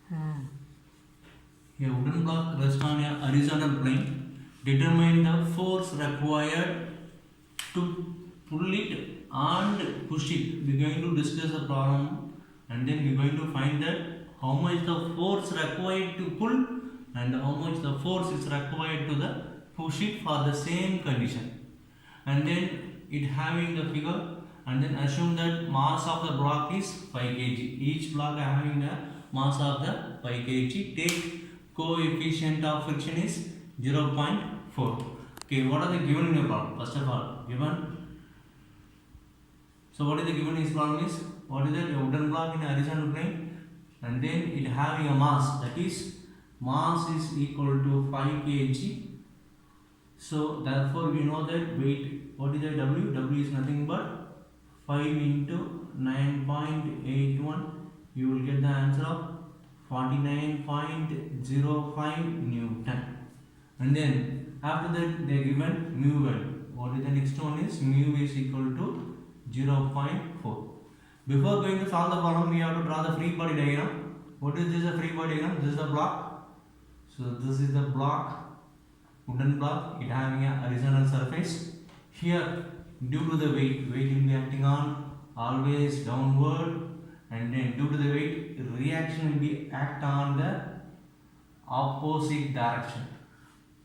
A wooden block rests on a horizontal plane. Determine the force required to pull it and push it. We are going to discuss the problem and then we are going to find that how much the force required to pull and how much the force is required to the push it for the same condition. And then it having the figure and then assume that mass of the block is 5 kg. Each block having the mass of the 5 kg. Take coefficient of friction is 0.4. Okay, what are they given in your problem? First of all, given. So what is the given in this problem is, what is the wooden block in a horizontal plane and then it having a mass, that is mass is equal to 5 kg. So therefore we know that weight, what is the W? W is nothing but 5 into 9.81. You will get the answer of 49.05 Newton. And then after that they are given mu value. What is the next one is mu is equal to 0.4. Before going to solve the problem, we have to draw the free body diagram. What is this a free body diagram? This is the block. So this is the block, wooden block. It having a horizontal surface. Here, due to the weight will be acting on always downward, and then due to the weight, reaction will be act on the opposite direction.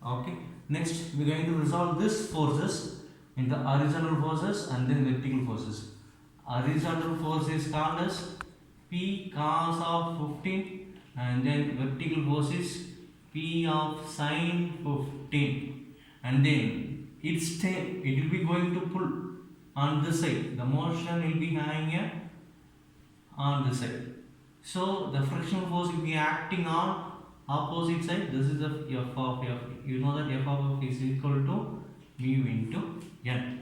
Okay. Next, we are going to resolve this forces into horizontal forces and then vertical forces. Horizontal force is called as P cos of 15 and then vertical force is P of sin 15, and then it will be going to pull on this side. The motion will be having on this side. So the frictional force will be acting on opposite side. This is the F of F. You know that F of F is equal to mu into N.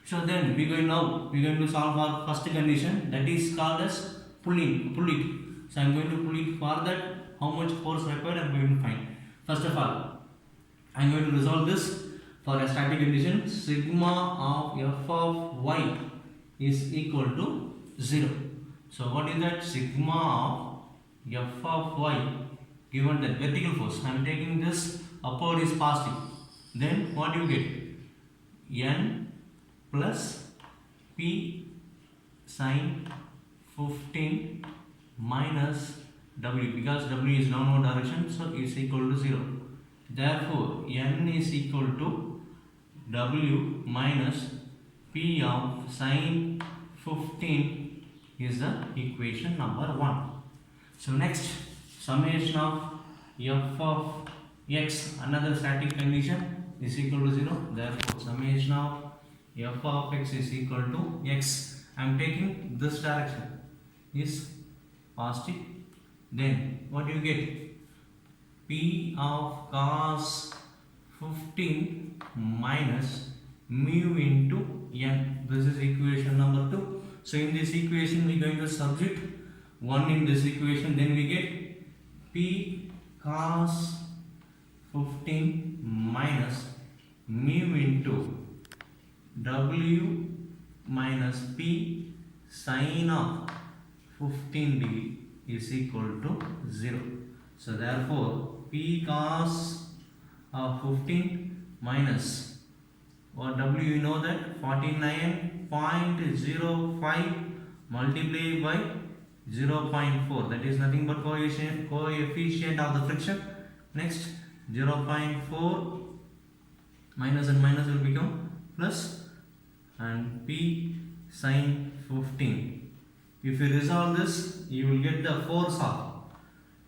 So then we are going to solve our first condition, that is called as pull it. So I am going to pull it. For that, how much force required I am going to find. First of all, I am going to resolve this for a static condition. Sigma of F of y is equal to 0. So what is that? Sigma of F of y given that vertical force. I am taking this upward is positive. Then what do you get? N plus P sin 15 minus W, because W is downward direction, so it's equal to 0. Therefore, N is equal to W minus P of sin 15 is the equation number 1. So next, summation of F of x, another static condition, is equal to 0. Therefore, summation of F of x is equal to x. I am taking this direction is positive. Then what do you get? P of cos 15 minus mu into n. This is equation number 2. So in this equation we are going to substitute 1 in this equation. Then we get P cos 15 minus mu into W minus P sin of 15 degree is equal to 0. So therefore P cos of 15 minus what W, you know that 49.05 multiplied by 0.4, that is nothing but coefficient of the friction. Next, 0.4 minus and minus will become plus, and P sin 15. If you resolve this, you will get the force of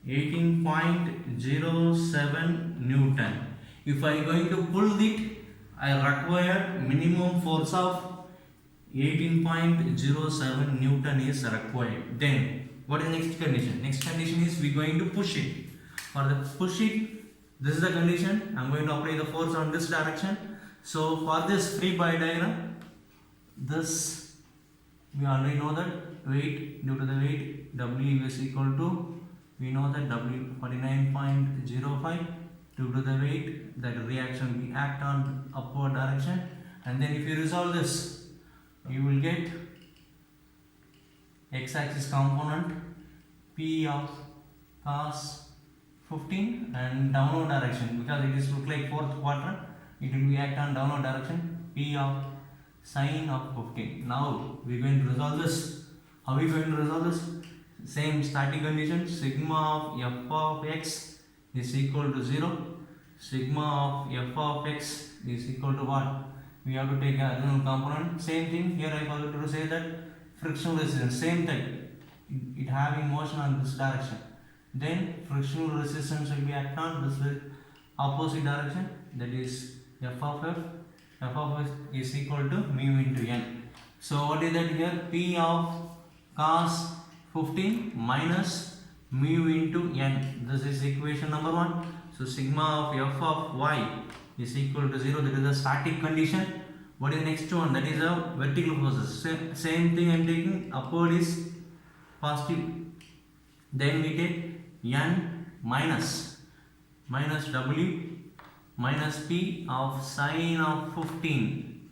18.07 Newton. If I am going to pull it, I require minimum force of 18.07 Newton is required. Then what is the next condition? Next condition is we are going to push it. For the push it, this is the condition. I am going to apply the force on this direction. So for this free body diagram, this we already know that weight, due to the weight, W is equal to, we know that W 49.05. Due to the weight, that reaction will act on upward direction, and then if you resolve this, you will get x-axis component P of cos 15 and downward direction, because it is look like fourth quadrant, it will be act on downward direction, P of sine of 15. Now we are going to resolve this. How are we going to resolve this? Same static condition, sigma of f of x is equal to 0. Sigma of f of x is equal to what? We have to take a original component. Same thing here, I forgot to say that frictional resistance, same type, it having motion on this direction. Then frictional resistance will be act on this opposite direction, that is f of f is equal to mu into n. So what is that here? P of cos 15 minus mu into n. This is equation number 1. So sigma of f of y is equal to 0. That is a static condition. What is the next one? That is a vertical forces. Same thing I am taking. Upward is positive. Then we take n minus w minus p of sine of 15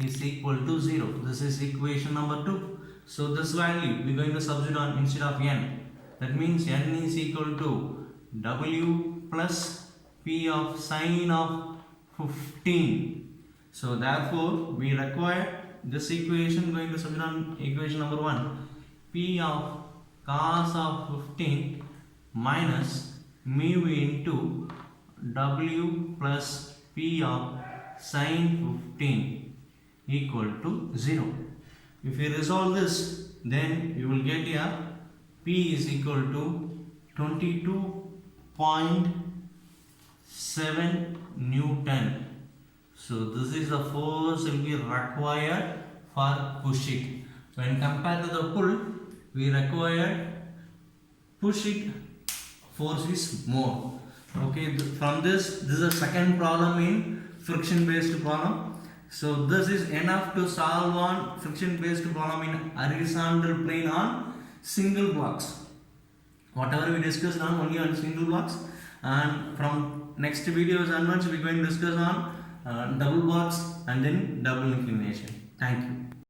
is equal to 0. This is equation number 2. So this value we are going to substitute on instead of n. That means n is equal to w plus p of sine of 15. So therefore we require this equation, going to substitute on equation number 1, p of cos of 15 minus mu into w plus p of sine 15 equal to 0. If you resolve this, then you will get a P is equal to 22.7 Newton. So this is the force will be required for push it. When compared to the pull, we require push it force is more. Okay, from this is the second problem in friction based problem. So this is enough to solve on friction based problem in horizontal plane on single blocks. Whatever we discussed on only on single blocks, and from next videos onwards we are going to discuss on double blocks and then double inclination. Thank you.